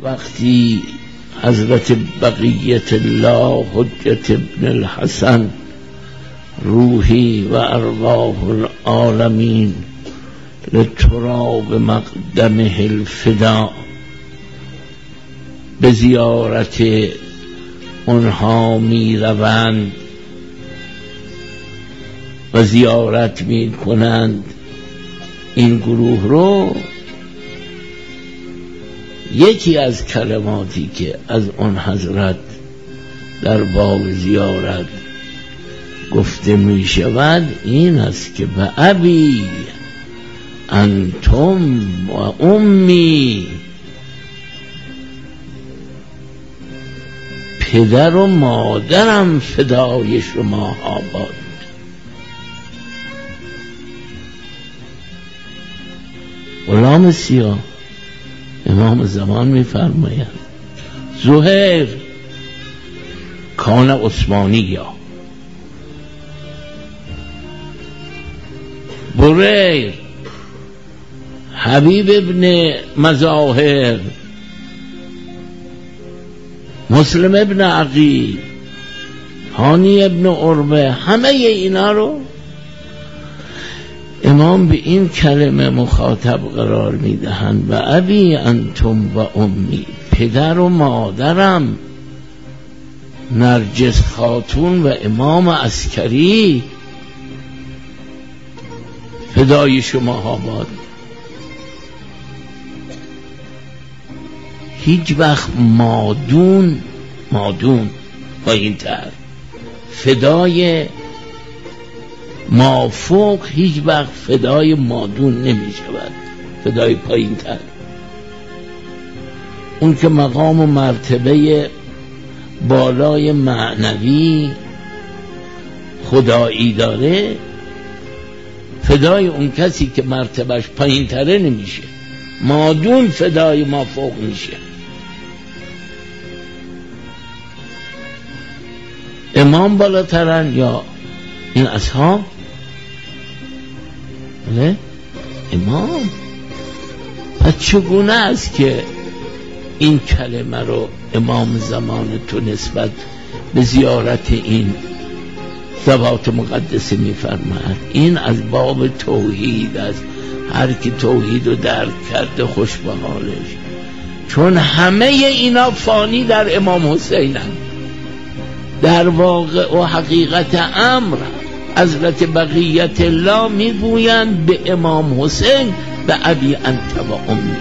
وقتی حضرت بقیت الله حجت ابن الحسن روحی و ارواح العالمین لتراب مقدمه الفدا به زیارت اونها می روند و زیارت می کنند این گروه رو، یکی از کلماتی که از اون حضرت در باب زیارت گفته می شود این است که به ابی انتم و امی، پدر و مادرم فدای شما آباد. غلام سیاه امام زمان می‌فرماید زهیر کان عثمانیه، بریر حبیب ابن مظاهر، مسلم ابن عقیل، هانی ابن عربه، همه اینا رو امام به این کلمه مخاطب قرار میدهند و ابی انتم و امی، پدر و مادرم نرجس خاتون و امام عسکری فدای شما آباد. هیچ وقت مادون با این تر فدای مافوق هیچ وقت فدای مادون نمی شود، فدای پایین تر. اون که مقام و مرتبه بالای معنوی خدایی داره، فدای اون کسی که مرتبهش پایین تره نمیشه، مادون فدای مافوق میشه. امام بالاترن یا این اصحاب؟ بله امام. پس چگونه است که این کلمه رو امام زمان تو نسبت به زیارت این ذوات مقدسه میفرماید؟ این از باب توحید است. هر کی توحید رو درک کرده خوش به حالش، چون همه اینا فانی در امام حسین هم. در واقع و حقیقت امر حضرت بقیت الله میگویند به امام حسین به ابی انت و امی.